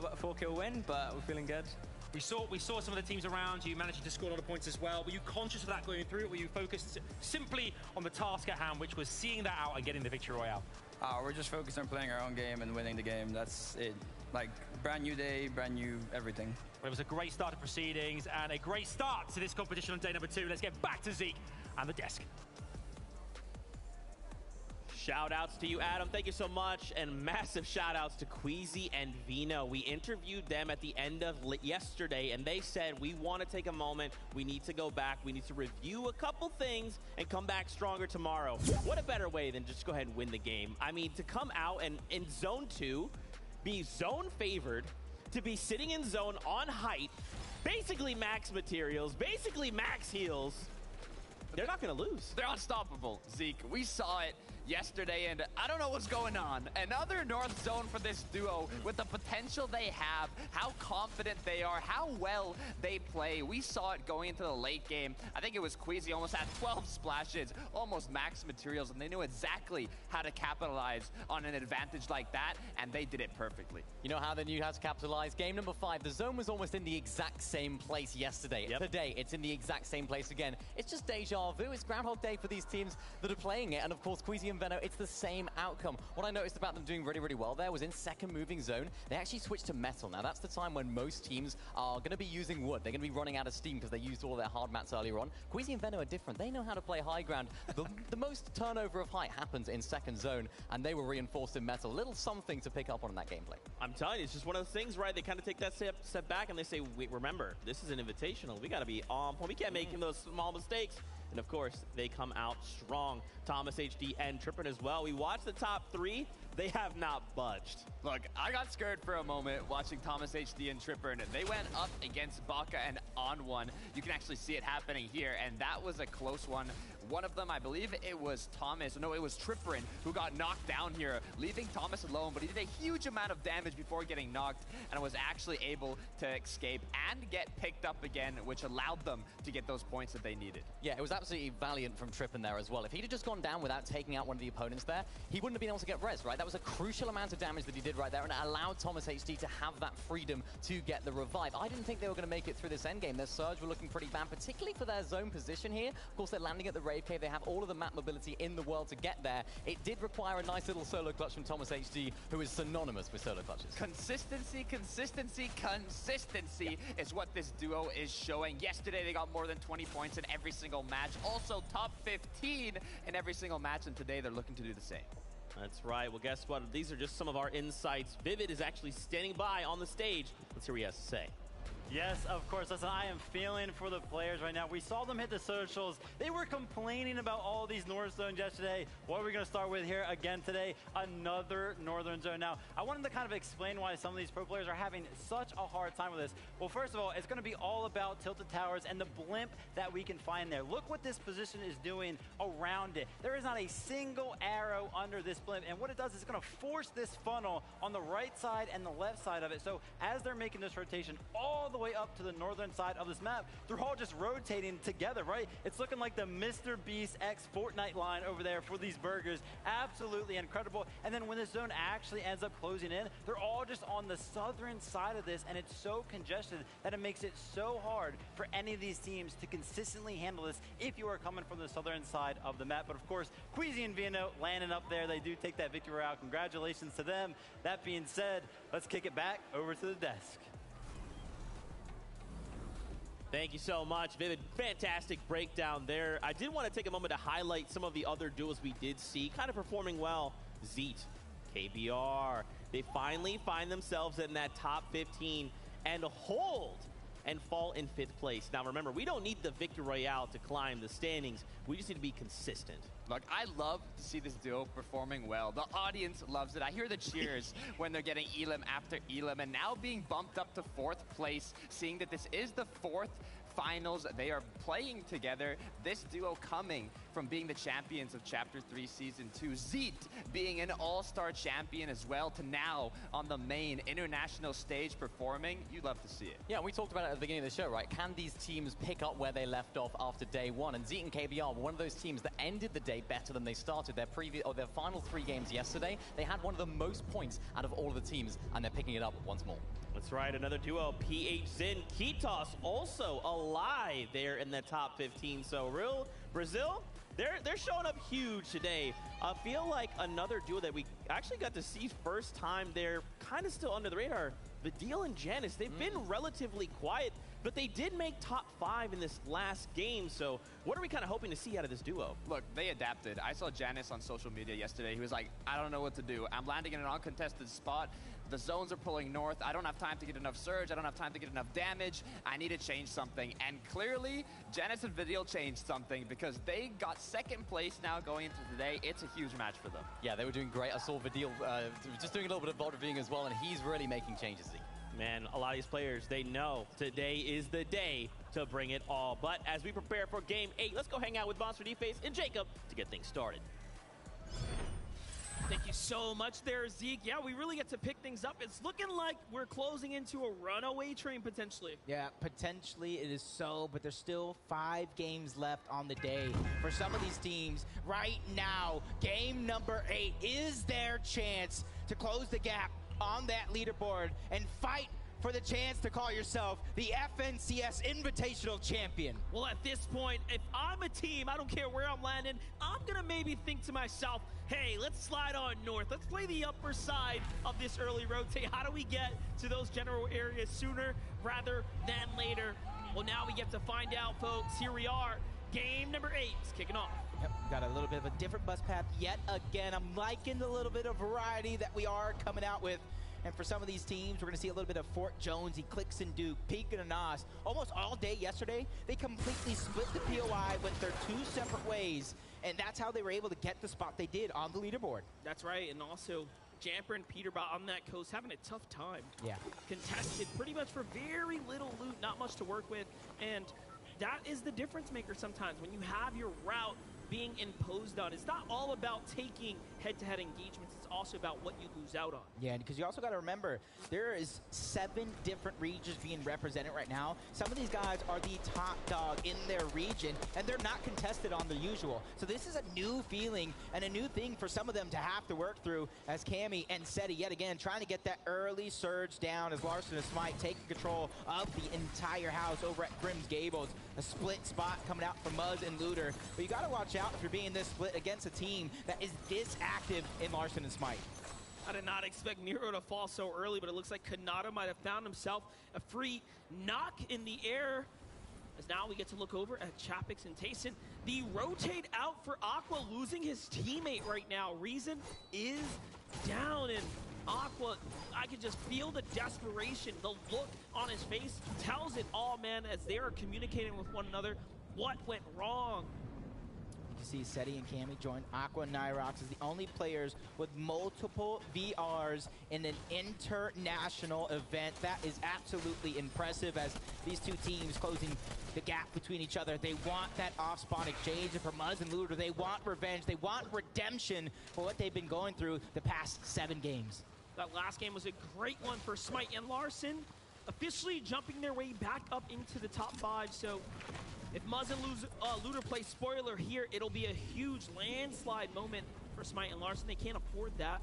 4-kill win, but we're feeling good. We saw some of the teams around you managing to score a lot of points as well. Were you conscious of that going through it? Were you focused simply on the task at hand, which was seeing that out and getting the victory royale? We're just focused on playing our own game and winning the game. That's it. Like, brand new day, brand new everything. Well, it was a great start of proceedings and a great start to this competition on day number 2. Let's get back to Zeke and the desk. Shout outs to you, Adam. Thank you so much. And massive shout outs to Queasy and Vino. We interviewed them at the end of yesterday, and they said, we want to take a moment. We need to go back. We need to review a couple things and come back stronger tomorrow. What a better way than just go ahead and win the game. I mean, to come out and in zone 2, be zone favored, to be sitting in zone on height, basically max materials, basically max heals. They're not going to lose. They're unstoppable, Zeke. We saw it yesterday, and I don't know what's going on. Another North Zone for this duo with the potential they have, how confident they are, how well they play. We saw it going into the late game. I think it was Queasy almost had 12 splashes, almost max materials, and they knew exactly how to capitalize on an advantage like that, and they did it perfectly. You know how they knew how to capitalize? Game number 5, the zone was almost in the exact same place yesterday. Yep. Today, it's in the exact same place again. It's just deja vu. It's Groundhog Day for these teams that are playing it. And of course, Queasy and Veno, it's the same outcome. What I noticed about them doing really, really well there was in second moving zone, they actually switched to metal. Now, that's the time when most teams are going to be using wood. They're going to be running out of steam because they used all their hard mats earlier on. Queasy and Veno are different. They know how to play high ground. The most turnover of height happens in second zone, and they were reinforced in metal. A little something to pick up on in that gameplay. I'm telling you, it's just one of those things, right? They kind of take that step back and they say, wait, remember, this is an invitational. We got to be on point. We can't make those small mistakes. And of course, they come out strong. Thomas HD and Trippin as well. We watched the top 3. They have not budged. Look, I got scared for a moment watching Thomas HD and Tripper, and they went up against Baka and on one. You can actually see it happening here, and that was a close one. One of them, I believe it was Thomas, no, it was Tripperin who got knocked down here, leaving Thomas alone, but he did a huge amount of damage before getting knocked, and was actually able to escape and get picked up again, which allowed them to get those points that they needed. Yeah, it was absolutely valiant from Trippin there as well. If he'd have just gone down without taking out one of the opponents there, he wouldn't have been able to get res, right? That was a crucial amount of damage that he did right there, and it allowed Thomas HD to have that freedom to get the revive. I didn't think they were going to make it through this endgame. Their surge were looking pretty bad, particularly for their zone position here. Of course, they're landing at the Rave Cave. They have all of the map mobility in the world to get there. It did require a nice little solo clutch from Thomas HD, who is synonymous with solo clutches. Consistency, consistency, consistency is what this duo is showing. Yesterday, they got more than 20 points in every single match. Also, top 15 in every single match, and today they're looking to do the same. That's right. Well, guess what? These are just some of our insights. Vivid is actually standing by on the stage. Let's hear what he has to say. Yes, of course. Listen, I am feeling for the players right now. We saw them hit the socials. They were complaining about all these North Zones yesterday. What are we going to start with here again today? Another Northern Zone. Now, I wanted to kind of explain why some of these pro players are having such a hard time with this. Well, first of all, it's going to be all about Tilted Towers and the blimp that we can find there. Look what this position is doing around it. There is not a single arrow under this blimp, and what it does is it's going to force this funnel on the right side and the left side of it. So as they're making this rotation all the way up to the northern side of this map, they're all just rotating together, right? It's looking like the Mr. Beast X Fortnite line over there for these burgers. Absolutely incredible. And then when this zone actually ends up closing in, they're all just on the southern side of this, and it's so congested that it makes it so hard for any of these teams to consistently handle this if you are coming from the southern side of the map. But of course, Queasy and Vino landing up there. They do take that victory out. Congratulations to them. That being said, let's kick it back over to the desk. Thank you so much, Vivid. Fantastic breakdown there. I did want to take a moment to highlight some of the other duels we did see kind of performing well. Zeet, KBR, they finally find themselves in that top 15 and hold and fall in 5th place. Now remember, we don't need the Victory Royale to climb the standings. We just need to be consistent. Look, I love to see this duo performing well. The audience loves it. I hear the cheers when they're getting Elim after Elim, and now being bumped up to 4th place, seeing that this is the 4th finals they are playing together. This duo coming from being the champions of Chapter 3 Season 2. Zeet being an all-star champion as well, to now on the main international stage performing. You love to see it. Yeah, we talked about it at the beginning of the show, right? Can these teams pick up where they left off after day one? And Zeet and KBR were one of those teams that ended the day better than they started. Their final 3 games yesterday, they had one of the most points out of all of the teams, and they're picking it up once more. That's right, another duo, PH Zin, Kitos, also alive there in the top 15. So real Brazil, they're showing up huge today. I feel like another duo that we actually got to see first time. They're kind of still under the radar. Vidil and Janice, they've been relatively quiet, but they did make top 5 in this last game. So what are we kind of hoping to see out of this duo? Look, they adapted. I saw Janice on social media yesterday. He was like, I don't know what to do. I'm landing in an uncontested spot. The zones are pulling north. I don't have time to get enough surge. I don't have time to get enough damage. I need to change something. And clearly, Janice and Vidil changed something, because they got 2nd place now going into today. It's a huge match for them. Yeah, they were doing great. I saw Vidil just doing a little bit of vault reviewing as well, and he's really making changes. Man, a lot of these players, they know today is the day to bring it all. But as we prepare for Game 8, let's go hang out with Monster D-Face and Jacob to get things started. Thank you so much there, Zeke. Yeah, we really get to pick things up. It's looking like we're closing into a runaway train, potentially. Yeah, potentially it is so, but there's still 5 games left on the day. For some of these teams, right now, game number 8 is their chance to close the gap on that leaderboard and fight for the chance to call yourself the FNCS Invitational Champion. Well, at this point, if I'm a team, I don't care where I'm landing, I'm gonna maybe think to myself, hey, let's slide on north. Let's play the upper side of this early rotate. How do we get to those general areas sooner rather than later? Well, now we get to find out, folks. Here we are. Game number 8 is kicking off. Yep, got a little bit of a different bus path yet again. I'm liking the little bit of variety that we are coming out with. And for some of these teams, we're going to see a little bit of Fort Jonesy, Clicks and Duke, Peak and Anas. Almost all day yesterday, they completely split the POI, went their 2 separate ways. And that's how they were able to get the spot they did on the leaderboard. That's right, and also Jamper and Peterbot on that coast having a tough time. Yeah. Contested pretty much for very little loot, not much to work with. And that is the difference maker sometimes when you have your route being imposed on. It's not all about taking head-to-head engagements. It's also about what you lose out on. Yeah, because you also got to remember, there is 7 different regions being represented right now. Some of these guys are the top dog in their region, and they're not contested on the usual. So this is a new feeling and a new thing for some of them to have to work through, as Cammy and Seti yet again trying to get that early surge down as Larson and Smite taking control of the entire house over at Grim's Gables. A split spot coming out from Muzz and Looter. But you got to watch out if you're being this split against a team that is this active in Larson and Smite. I did not expect Nero to fall so early, but it looks like Kanata might have found himself a free knock in the air. As now we get to look over at Chapix and Tayson. The rotate out for Aqua, losing his teammate right now. Reason is down, and Aqua, I can just feel the desperation. The look on his face tells it all, man, as they are communicating with one another. What went wrong? You see Seti and Cammy join Aqua and Nyrox as the only players with multiple VRs in an international event. That is absolutely impressive, as these two teams closing the gap between each other. They want that off-spawn exchange, and for Muzz and Looter, they want revenge. They want redemption for what they've been going through the past 7 games. That last game was a great one for Smite and Larson, officially jumping their way back up into the top 5. So if Muzz and Looter play spoiler here, it'll be a huge landslide moment for Smite and Larson. They can't afford that.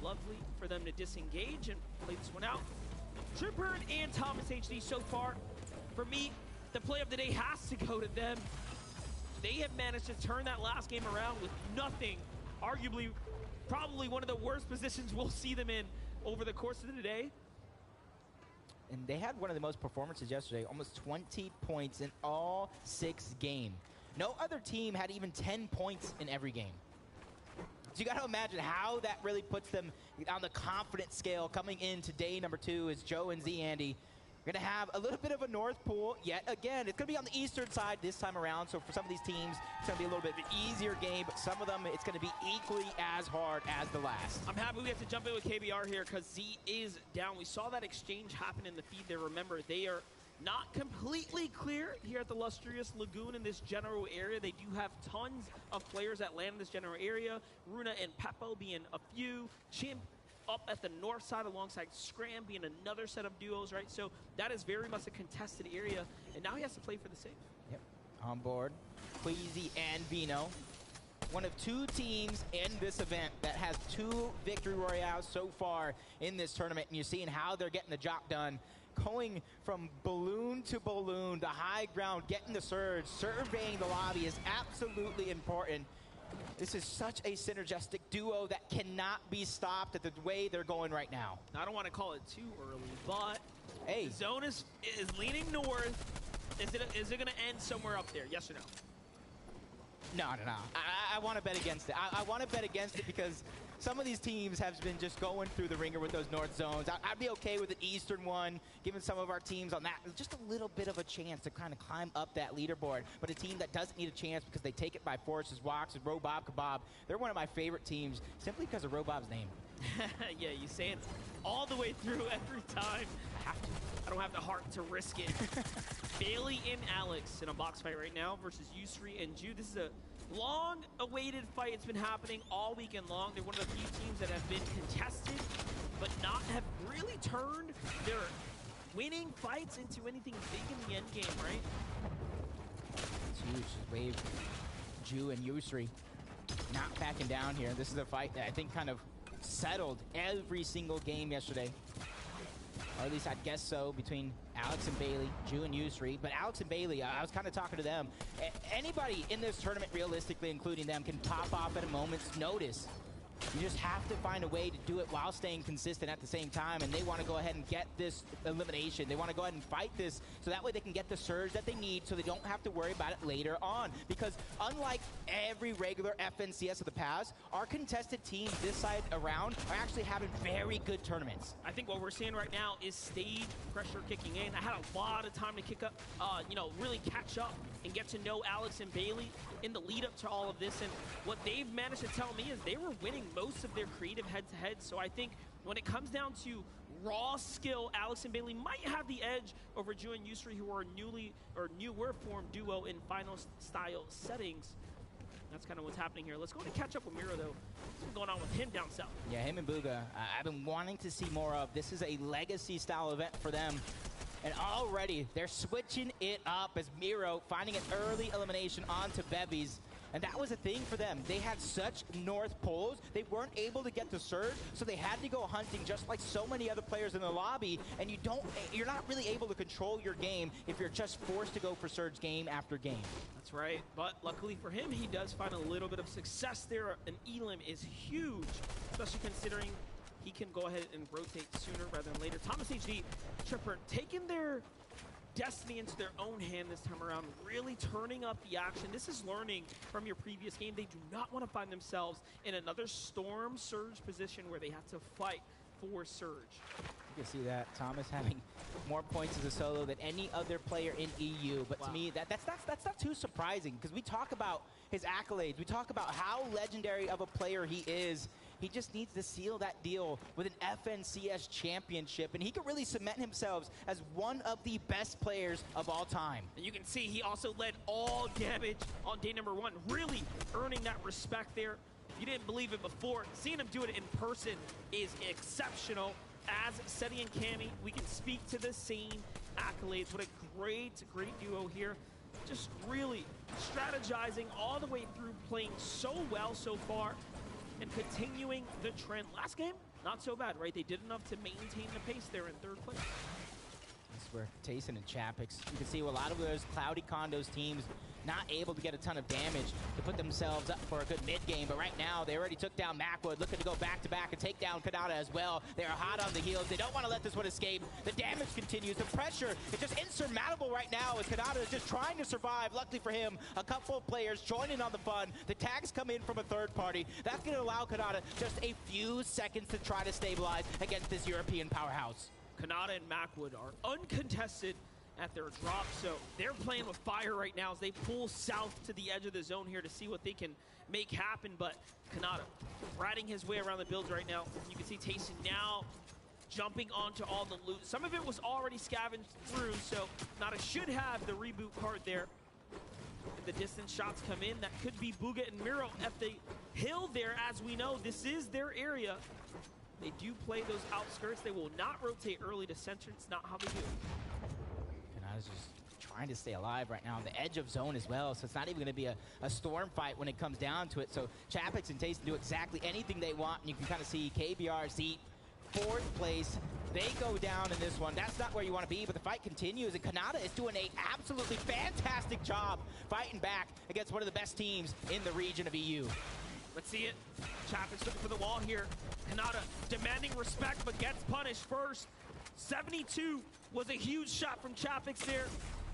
Lovely for them to disengage and play this one out. Tripper and Thomas HD so far, for me, the play of the day has to go to them. They have managed to turn that last game around with nothing. Arguably, probably one of the worst positions we'll see them in over the course of the day. And they had one of the most performances yesterday, almost 20 points in all 6 games. No other team had even 10 points in every game. So you got to imagine how that really puts them on the confidence scale coming into day number 2 as Joe and Z Andy going to have a little bit of a North pool yet again. It's going to be on the eastern side this time around, so for some of these teams, it's going to be a little bit of an easier game, but some of them, it's going to be equally as hard as the last. I'm happy we have to jump in with KBR here because Z is down. We saw that exchange happen in the feed there. Remember, they are not completely clear here at the Lustrous Lagoon in this general area. They do have tons of players that land in this general area. Runa and Peppo being a few. Chimp up at the north side alongside Scram being another set of duos, right? So that is very much a contested area, and now he has to play for the save. Yep, on board, Queasy and Vino. One of 2 teams in this event that has 2 victory royales so far in this tournament, and you're seeing how they're getting the job done. Going from balloon to balloon, the high ground, getting the surge, surveying the lobby is absolutely important. This is such a synergistic duo that cannot be stopped at the way they're going right now. I don't want to call it too early, but hey, the zone is leaning north. Is it going to end somewhere up there? Yes or no? No. I want to bet against it. I want to bet against it because some of these teams have been just going through the ringer with those north zones. I'd be okay with an eastern one, giving some of our teams on that just a little bit of a chance to kind of climb up that leaderboard. But a team that doesn't need a chance because they take it by force is Wox and Robob Kebab. They're one of my favorite teams simply because of Robob's name. Yeah, you say it all the way through every time. I have to. I don't have the heart to risk it. Bailey and Alex in a box fight right now versus Yusri and Jude. This is a long-awaited fight. It's been happening all weekend long. They're one of the few teams that have been contested, but not have really turned their winning fights into anything big in the end game, right? It's huge. Wave, Ju and Yusri not backing down here. This is a fight that I think kind of settled every single game yesterday. Or at least I'd guess so, between Alex and Bailey, Ju and Yusri. But Alex and Bailey, I was kind of talking to them. Anybody in this tournament, realistically, including them, can pop off at a moment's notice. You just have to find a way to do it while staying consistent at the same time, and they want to go ahead and get this elimination. They want to go ahead and fight this so that way they can get the surge that they need so they don't have to worry about it later on. Because unlike every regular FNCS of the past, our contested teams this side around are actually having very good tournaments. I think what we're seeing right now is stage pressure kicking in. I had a lot of time to kick up, really catch up and get to know Alex and Bailey in the lead up to all of this. And what they've managed to tell me is they were winning most of their creative head-to-head. So I think when it comes down to raw skill, Alex and Bailey might have the edge over Ju and Yusri, who are newer formed duo in final style settings. That's kind of what's happening here. Let's go and catch up with Miro, though. What's been going on with him down south? Yeah, him and Booga, I've been wanting to see more of. This is a legacy style event for them. And already, they're switching it up as Miro finding an early elimination onto Bevies. And that was a thing for them. They had such north poles, they weren't able to get the surge, so they had to go hunting just like so many other players in the lobby, and you're not really able to control your game if you're just forced to go for surge game after game. That's right, but luckily for him, he does find a little bit of success there. An Elim is huge, especially considering he can go ahead and rotate sooner rather than later. Thomas HD, Tripper, taking their destiny into their own hand this time around, really turning up the action. This is learning from your previous game. They do not want to find themselves in another Storm Surge position where they have to fight for Surge. You can see that Thomas having more points as a solo than any other player in EU, but to me, that's not too surprising because we talk about his accolades. We talk about how legendary of a player he is. He just needs to seal that deal with an FNCS championship, and he could really cement himself as one of the best players of all time. And you can see he also led all damage on day number 1, really earning that respect there. If you didn't believe it before, seeing him do it in person is exceptional. As Seti and Cammy, we can speak to the same accolades. What a great duo here. Just really strategizing all the way through, playing so well so far, and continuing the trend. Last game, not so bad, right? They did enough to maintain the pace there in 3rd place. That's where Tayson and Chapix, you can see a lot of those Cloudy Condos teams not able to get a ton of damage to put themselves up for a good mid game. But right now, they already took down Macwood, looking to go back-to-back and take down Kanata as well. They are hot on the heels. They don't want to let this one escape. The damage continues. The pressure is just insurmountable right now as Kanata is just trying to survive. Luckily for him, a couple of players joining on the fun. The tags come in from a third party. That's going to allow Kanata just a few seconds to try to stabilize against this European powerhouse. Kanata and Macwood are uncontested at their drop, so they're playing with fire right now as they pull south to the edge of the zone here to see what they can make happen. But Kanata riding his way around the builds right now. You can see Tayson now jumping onto all the loot. Some of it was already scavenged through, so Kanata should have the reboot card there. If the distance shots come in, that could be Bugha and Miro at the hill there. As we know, this is their area. They do play those outskirts. They will not rotate early to center. It's not how they do. Kanata's just trying to stay alive right now on the edge of zone as well, so it's not even going to be a storm fight when it comes down to it. So Chapix and Tayson do exactly anything they want, and you can kind of see KBR, Zeet, 4th place. They go down in this one. That's not where you want to be, but the fight continues, and Kanata is doing an absolutely fantastic job fighting back against one of the best teams in the region of EU. Let's see it. Chapix looking for the wall here. Kanata demanding respect, but gets punished first. 72 was a huge shot from Chapix there.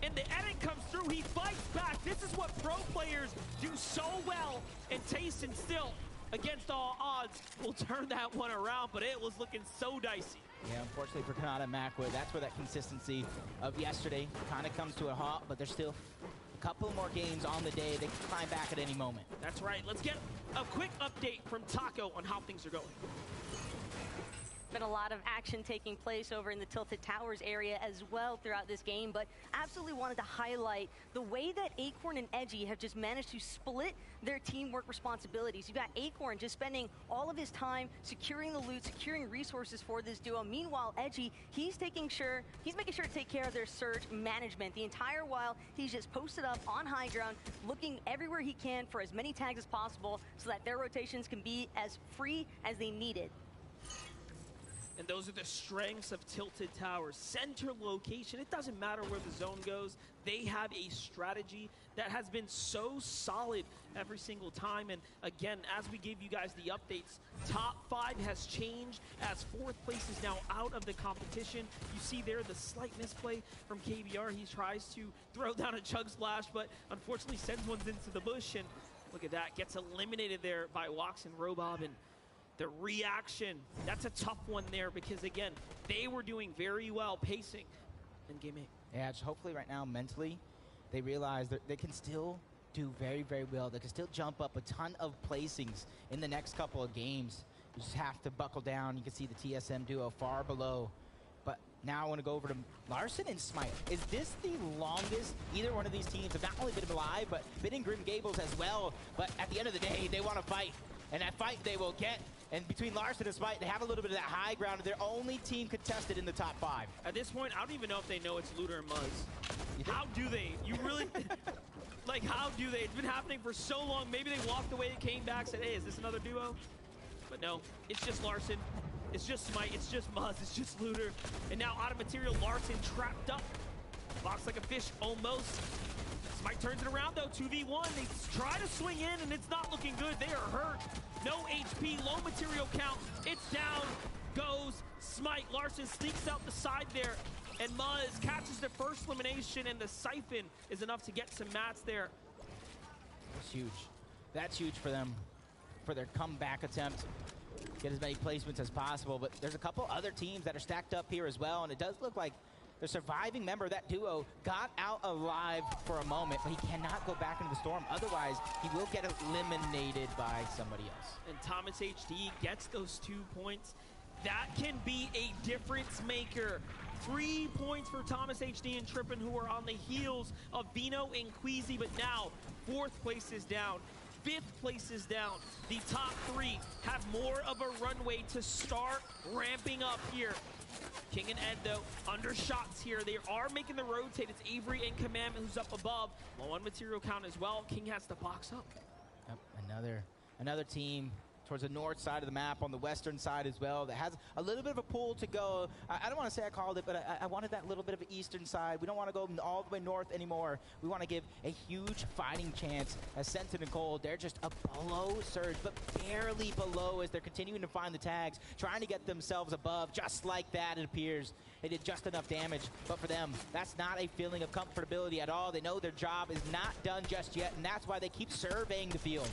And the edit comes through. He fights back. This is what pro players do so well. And Tayson still, against all odds, will turn that one around, but it was looking so dicey. Yeah, unfortunately for Kanata and Macwood, that's where that consistency of yesterday kind of comes to a halt, but there's still a couple more games on the day. They can climb back at any moment. That's right. Let's get a quick update from Taco on how things are going. Been a lot of action taking place over in the Tilted Towers area as well throughout this game, but absolutely wanted to highlight the way that Acorn and Edgy have just managed to split their teamwork responsibilities. You've got Acorn just spending all of his time securing the loot, securing resources for this duo. Meanwhile, Edgy, he's making sure to take care of their surge management. The entire while, he's just posted up on high ground, looking everywhere he can for as many tags as possible so that their rotations can be as free as they need it. And those are the strengths of Tilted Towers. Center location, it doesn't matter where the zone goes. They have a strategy that has been so solid every single time. And again, as we gave you guys the updates, top 5 has changed as 4th place is now out of the competition. You see there the slight misplay from KBR. He tries to throw down a Chug Splash, but unfortunately sends one into the bush. And look at that, gets eliminated there by Wax and Robob. And the reaction, that's a tough one there because, again, they were doing very well pacing in Game 8. Yeah, just hopefully right now, mentally, they realize that they can still do very, very well. They can still jump up a ton of placings in the next couple of games. You just have to buckle down. You can see the TSM duo far below. But now I want to go over to Larson and Smite. Is this the longest either one of these teams have not only been alive, but been in Grim Gables as well? But at the end of the day, they want to fight. And that fight they will get. And between Larson and Smite, they have a little bit of that high ground. They're only team contested in the top 5. At this point, I don't even know if they know it's Looter and Muzz. How do they? You really, like, how do they? It's been happening for so long. Maybe they walked away, came back, said, hey, is this another duo? But no, it's just Larson. It's just Smite. It's just Muzz. It's just Looter. And now out of material, Larson trapped up. Box like a fish, almost. Smite turns it around, though. 2v1. They try to swing in, and it's not looking good. They are hurt. No HP, low material count. It's down, goes Smite. Larson sneaks out the side there, and Muzz catches the first elimination, and the Siphon is enough to get some mats there. That's huge. That's huge for them, for their comeback attempt. Get as many placements as possible, but there's a couple other teams that are stacked up here as well, and it does look like the surviving member of that duo got out alive for a moment, but he cannot go back into the storm. Otherwise, he will get eliminated by somebody else. And Thomas HD gets those 2 points. That can be a difference maker. 3 points for Thomas HD and Trippin, who are on the heels of Vino and Queasy, but now 4th place is down. 5th place is down. The top 3 have more of a runway to start ramping up here. King and Ed, though, under shots here. They are making the rotate. It's Avery and Commandment who's up above. Low on material count as well. King has to box up. Yep, another team towards the north side of the map, on the western side as well, that has a little bit of a pull to go. I don't want to say I called it, but I wanted that little bit of an eastern side. We don't want to go all the way north anymore. We want to give a huge fighting chance as Sentinel and Gold. They're just a below surge, but barely below as they're continuing to find the tags, trying to get themselves above. Just like that, it appears. They did just enough damage, but for them, that's not a feeling of comfortability at all. They know their job is not done just yet, and that's why they keep surveying the field.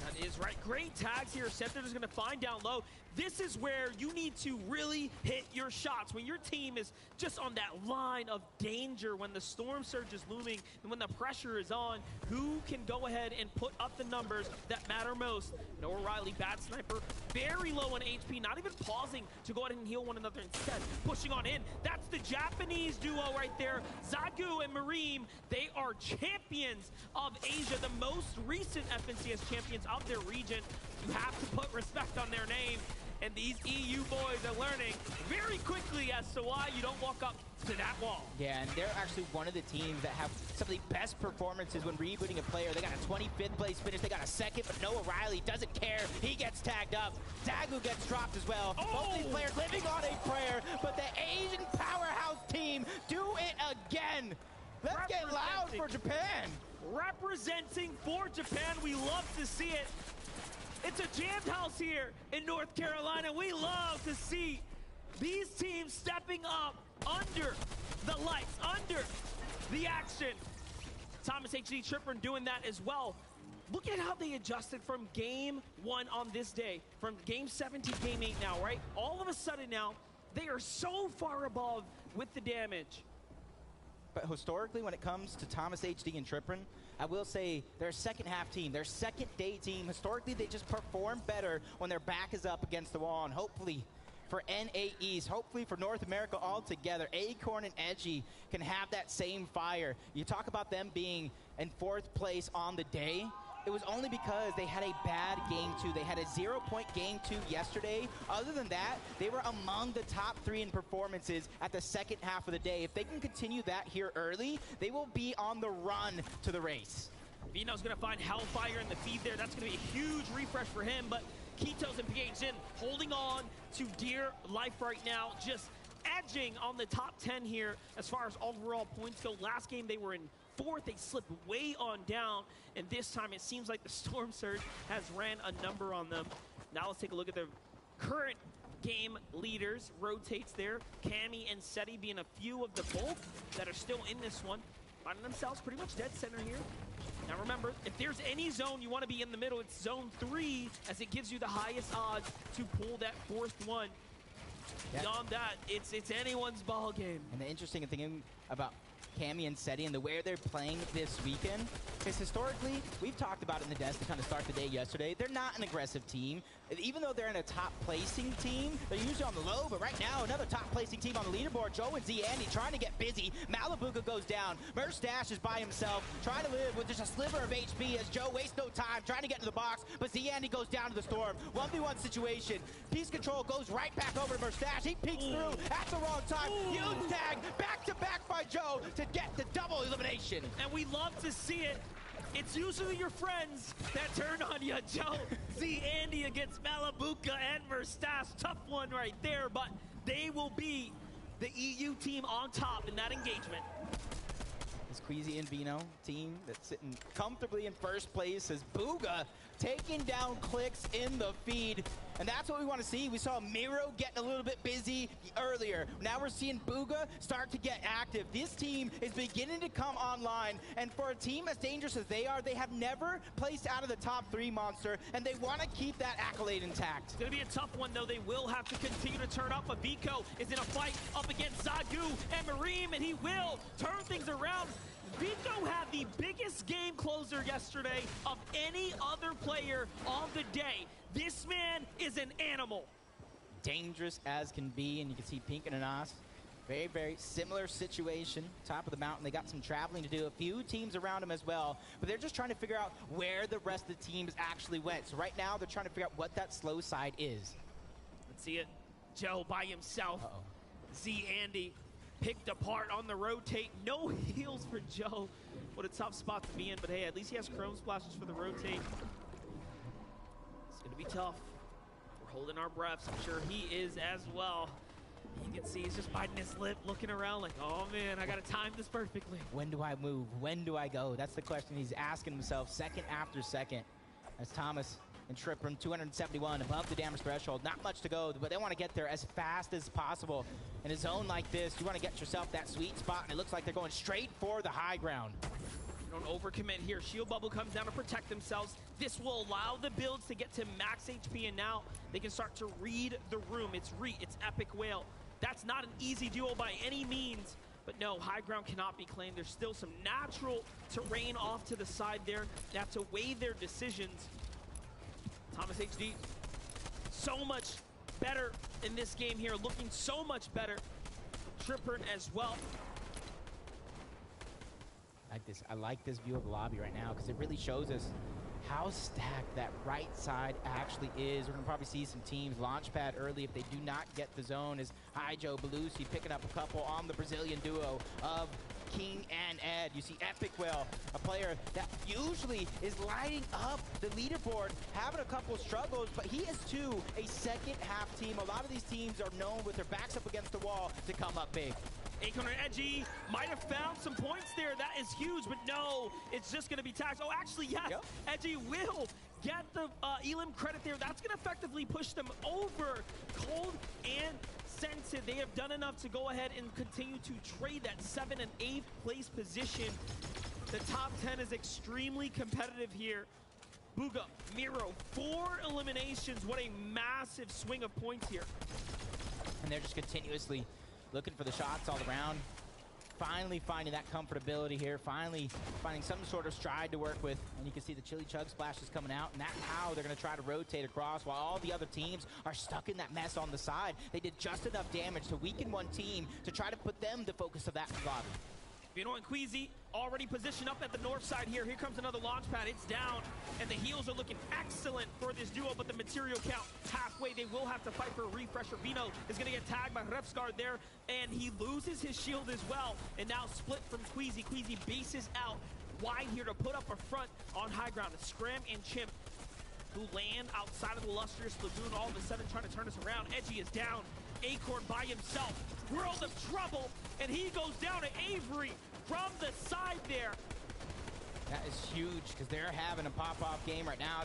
That is right. Great tags here. Sentinel is going to find down low. This is where you need to really hit your shots. When your team is just on that line of danger, when the storm surge is looming, and when the pressure is on, who can go ahead and put up the numbers that matter most? Noah Riley, bad sniper, very low on HP, not even pausing to go ahead and heal one another instead. Pushing on in. That's the Japanese duo right there. Zagu and Mareem, they are champions of Asia, the most recent FNCS champions of their region. You have to put respect on their name. And these EU boys are learning very quickly as to why you don't walk up to that wall. Yeah, and they're actually one of the teams that have some of the best performances when rebooting a player. They got a 25th place finish, they got a second, but Noah Riley doesn't care. He gets tagged up. Zagu gets dropped as well. Both these players living on a prayer, but the Asian powerhouse team do it again. Let's get loud for Japan. Representing for Japan, we love to see it. It's a jammed house here in North Carolina. We love to see these teams stepping up under the lights, under the action. Thomas HD Tripper doing that as well. Look at how they adjusted from game 1 on this day, from game 7 to game 8 now, right? All of a sudden now, they are so far above with the damage. But historically, when it comes to Thomas HD and Triprin, I will say they're a second half team. They're a second day team. Historically, they just perform better when their back is up against the wall. And hopefully for NAEs, hopefully for North America altogether, Acorn and Edgy can have that same fire. You talk about them being in 4th place on the day. It was only because they had a bad game 2. They had a 0-point game 2 yesterday. Other than that, they were among the top 3 in performances at the second half of the day. If they can continue that here early, they will be on the run to the race. Vino's going to find Hellfire in the feed there. That's going to be a huge refresh for him, but Kito's and PH holding on to dear life right now, just edging on the top 10 here as far as overall points go. Last game they were in 4th, they slipped way on down, and this time it seems like the Storm Surge has ran a number on them. Now let's take a look at the current game leaders. Rotates there, Cammy and Seti being a few of the bulk that are still in this one, finding themselves pretty much dead center here. Now remember, if there's any zone you want to be in the middle, it's zone 3, as it gives you the highest odds to pull that 4th one. Yeah. Beyond that, it's anyone's ball game. And the interesting thing about Cammy and Seti and the way they're playing this weekend is historically, we've talked about it in the desk to kind of start the day yesterday, they're not an aggressive team. Even though they're in a top placing team, they're usually on the low, but right now, another top placing team on the leaderboard, Joe and Z Andy trying to get busy. Malibuka goes down. Merstash is by himself, trying to live with just a sliver of HP as Joe wastes no time trying to get into the box, but Z Andy goes down to the storm. 1v1 situation. Peace Control goes right back over to Merstash. He peeks through at the wrong time. Huge tag, back to back by Joe to get the double elimination. And we love to see it. It's usually your friends that turn on you, Joe. Z Andy against Malibuka and Merstash. Tough one right there, but they will be the EU team on top in that engagement. This Queasy and Vino team that's sitting comfortably in 1st place as Booga taking down clicks in the feed. And that's what we want to see. We saw Miro getting a little bit busy earlier. Now we're seeing Booga start to get active. This team is beginning to come online. And for a team as dangerous as they are, they have never placed out of the top 3 monster. And they want to keep that accolade intact. It's going to be a tough one, though. They will have to continue to turn up. Aviko is in a fight up against Zagu and Mareem, and he will turn things around. Vico had the biggest game closer yesterday of any other player on the day. This man is an animal. Dangerous as can be, and you can see Pink and Anas. Very, very similar situation. Top of the mountain, they got some traveling to do. A few teams around them as well, but they're just trying to figure out where the rest of the teams actually went. So right now, they're trying to figure out what that slow side is. Let's see it. Joe by himself. Z Andy picked apart on the rotate. No heals for Joe. What a tough spot to be in, but hey, at least he has Chrome Splashes for the rotate. gonna be tough. We're holding our breaths. I'm sure he is as well. You can see he's just biting his lip, looking around like, oh man, I gotta time this perfectly. When do I move? When do I go? That's the question he's asking himself second after second. As Thomas and Trippram, 271 above the damage threshold. Not much to go, but they want to get there as fast as possible. In a zone like this, you want to get yourself that sweet spot, and it looks like they're going straight for the high ground. Don't overcommit here. Shield bubble comes down to protect themselves. This will allow the builds to get to max HP, and now they can start to read the room. It's Epic Whale. That's not an easy duel by any means, but no, high ground cannot be claimed. There's still some natural terrain off to the side there. They have to weigh their decisions. Thomas HD, so much better in this game here, looking so much better. Trippern as well. I like this view of the lobby right now because it really shows us how stacked that right side actually is. We're gonna probably see some teams launch pad early if they do not get the zone. As Hijo Belusi picking up a couple on the Brazilian duo of King and Ed. You see Epic Whale, a player that usually is lighting up the leaderboard, having a couple struggles, but he is too a second half team. A lot of these teams are known with their backs up against the wall to come up big. Akon and Edgy might have found some points there. That is huge, but no, it's just going to be taxed. Oh, actually, yes, yep. Edgy will get the Elim credit there. That's going to effectively push them over. Cold and Sensitive, they have done enough to go ahead and continue to trade that 7th and 8th place position. The top 10 is extremely competitive here. Bugha, Miro, 4 eliminations. What a massive swing of points here. And they're just continuously looking for the shots all around. Finally finding that comfortability here. Finally finding some sort of stride to work with. And you can see the Chili Chug splashes coming out. And that's how they're going to try to rotate across while all the other teams are stuck in that mess on the side. They did just enough damage to weaken one team to try to put them the focus of that lobby. Vino and Queasy already positioned up at the north side here. Here comes another launch pad. It's down, and the heals are looking excellent for this duo, but the material count halfway. They will have to fight for a refresher. Vino is going to get tagged by Refsguard there, and he loses his shield as well, and now split from Queasy. Queasy bases out wide here to put up a front on high ground. It's Scram and Chimp who land outside of the Lustrous Lagoon, all of a sudden trying to turn us around. Edgy is down. Acorn by himself. World of trouble, and he goes down to Avery from the side there. That is huge because they're having a pop-off game right now.